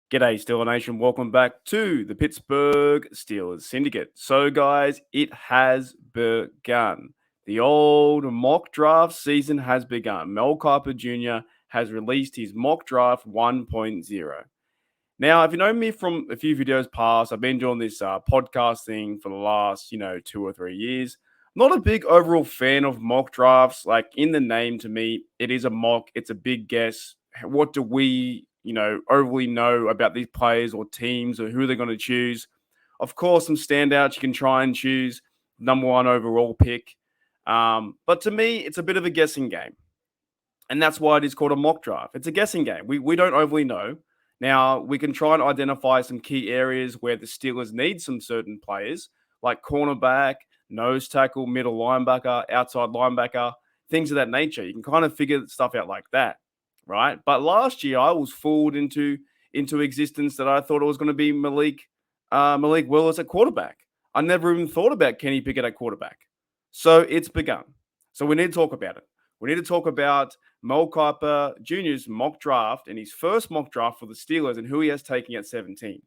G'day, Steeler Nation. Welcome back to the Pittsburgh Steelers Syndicate. So, guys, it has begun. The old mock draft season has begun. Mel Kiper Jr. has released his mock draft 1.0. Now, if you know me from a few videos past, I've been doing this podcast thing for the last, 2 or 3 years. Not a big overall fan of mock drafts. Like in the name, to me, it is a mock. It's a big guess. What do we, overly know about these players or teams or who they're going to choose? Of course, some standouts you can try and choose number one overall pick. But to me, it's a bit of a guessing game. And that's why it is called a mock draft. It's a guessing game. We don't overly know. Now, we can try and identify some key areas where the Steelers need some certain players, like cornerback, nose tackle, middle linebacker, outside linebacker, things of that nature. You can kind of figure stuff out like that, right? But last year, I was fooled into existence that I thought it was going to be Malik Willis at quarterback. I never even thought about Kenny Pickett at quarterback. So it's begun. So we need to talk about it. We need to talk about Mel Kiper Jr.'s mock draft and his first mock draft for the Steelers and who he has taken at 17.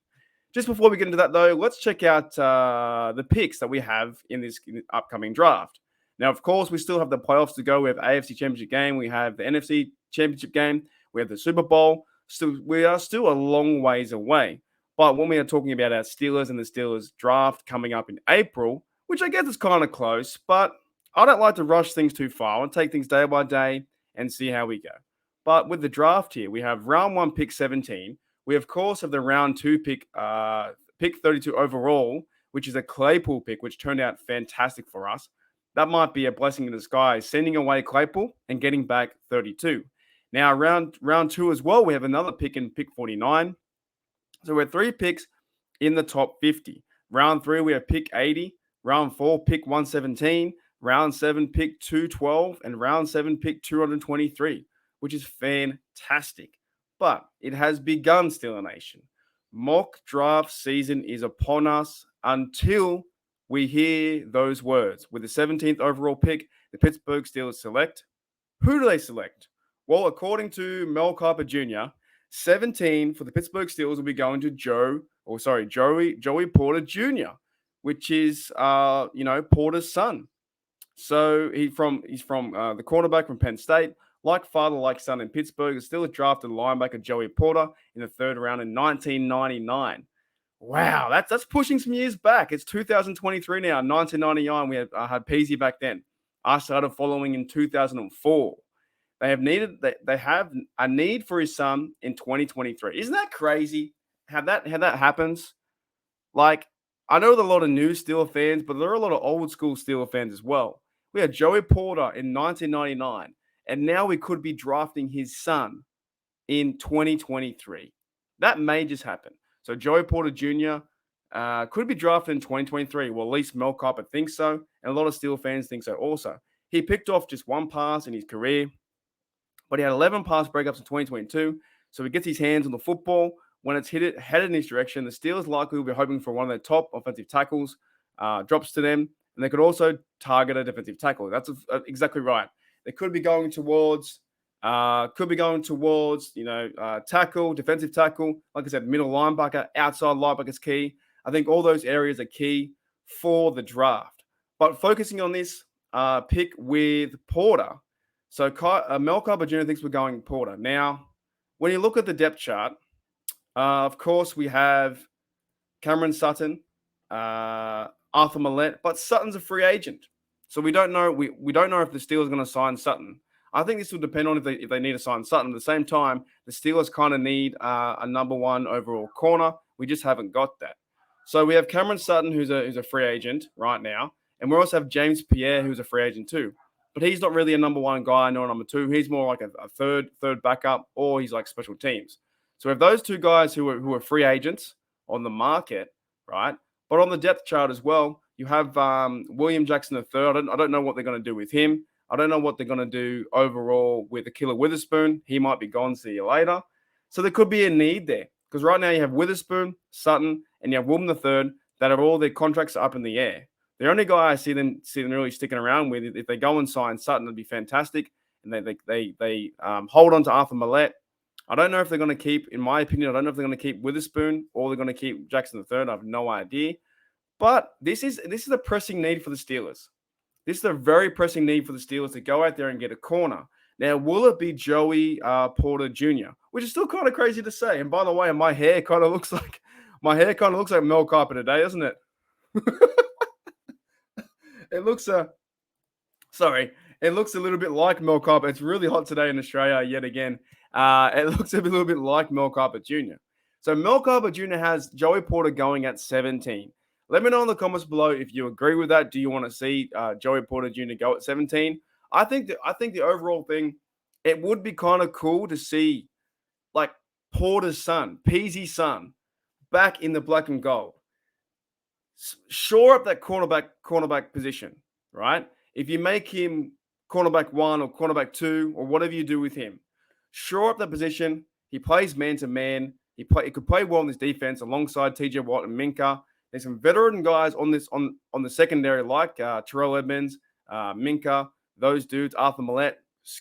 Just before we get into that, though, let's check out the picks that we have in this upcoming draft. Now, of course, we still have the playoffs to go. We have AFC Championship game. We have the NFC Championship game. We have the Super Bowl. So we are still a long ways away. But when we are talking about our Steelers and the Steelers draft coming up in April, which I guess is kind of close, but I don't like to rush things too far. I want to take things day by day and see how we go. But with the draft here, we have round one, pick 17. We, of course, have the round two pick, pick 32 overall, which is a Claypool pick, which turned out fantastic for us. That might be a blessing in disguise, sending away Claypool and getting back 32. Now, round two as well, we have another pick in pick 49. So we're 3 picks in the top 50. Round 3, we have pick 80. Round 4, pick 117. Round 7, pick 212. And round 7, pick 223, which is fantastic. But it has begun, Steeler Nation. Mock draft season is upon us until we hear those words. With the 17th overall pick, the Pittsburgh Steelers select. Who do they select? Well, according to Mel Kiper Jr., 17 for the Pittsburgh Steelers will be going to Joey Porter Jr., which is Porter's son. So he's from the cornerback from Penn State. Like father, like son in Pittsburgh, the Steelers drafted linebacker Joey Porter in the third round in 1999. Wow, that's pushing some years back. It's 2023 now. 1999, we had Peasy back then. I started following in 2004. They have a need for his son in 2023. Isn't that crazy? How that happens? Like, I know there are a lot of new Steelers fans, but there are a lot of old school Steelers fans as well. We had Joey Porter in 1999, and now we could be drafting his son in 2023. That may just happen. So Joey Porter Jr. Could be drafted in 2023. Well, at least Mel Kiper thinks so, and a lot of Steelers fans think so also. He picked off just one pass in his career, but he had 11 pass breakups in 2022. So he gets his hands on the football. When it's headed in his direction, the Steelers likely will be hoping for one of their top offensive tackles, drops to them, and they could also target a defensive tackle. That's exactly right. They could be going towards, tackle, defensive tackle. Like I said, middle linebacker, outside linebacker is key. I think all those areas are key for the draft. But focusing on this pick with Porter, so Mel Kiper Jr. thinks we're going Porter. Now, when you look at the depth chart, of course, we have Cameron Sutton, Arthur Millette, but Sutton's a free agent. So we don't know. We don't know if the Steelers are going to sign Sutton. I think this will depend on if they need to sign Sutton. At the same time, the Steelers kind of need a number one overall corner. We just haven't got that. So we have Cameron Sutton, who's a free agent right now, and we also have James Pierre, who's a free agent too. But he's not really a number one guy nor a number two. He's more like a third backup, or he's like special teams. So we have those two guys who are free agents on the market, right? But on the depth chart as well, you have William Jackson III. I don't know what they're going to do with him. I don't know what they're going to do overall with Akilla Witherspoon. He might be gone. See you later. So there could be a need there. Because right now you have Witherspoon, Sutton, and you have William III that are all their contracts are up in the air. The only guy I see them really sticking around with, if they go and sign Sutton, it'd be fantastic. And they hold on to Arthur Millette. I don't know if they're going to keep, in my opinion, I don't know if they're going to keep Witherspoon or they're going to keep Jackson the third. I have no idea. But this is a pressing need for the Steelers. This is a very pressing need for the Steelers to go out there and get a corner. Now, will it be Joey Porter Jr., which is still kind of crazy to say? And by the way, my hair kind of looks like Mel Kiper today, doesn't it? It looks it looks a little bit like Mel Kiper. It's really hot today in Australia yet again. It looks a little bit like Mel Kiper Jr. So Mel Kiper Jr. has Joey Porter going at 17. Let me know in the comments below if you agree with that. Do you want to see Joey Porter Jr. go at 17? I think the overall thing, it would be kind of cool to see like Porter's son, Peasy's son, back in the black and gold. Shore up that cornerback position, right? If you make him cornerback 1 or cornerback 2 or whatever you do with him, shore up that position. He plays man to man. He could play well in this defense alongside TJ Watt and Minka. There's some veteran guys on the secondary like Terrell Edmonds, Minka, those dudes, Arthur Millette,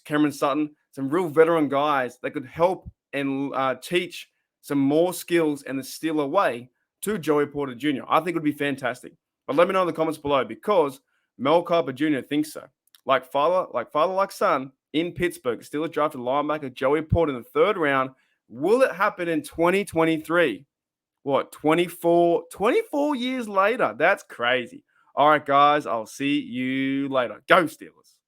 Cameron Sutton, some real veteran guys that could help and teach some more skills and the steal away to Joey Porter Jr. I think it would be fantastic. But let me know in the comments below because Mel Kiper Jr. thinks so. Like father, like son in Pittsburgh, Steelers drafted linebacker Joey Porter in the third round. Will it happen in 2023? What, 24 years later? That's crazy. All right, guys, I'll see you later. Go Steelers.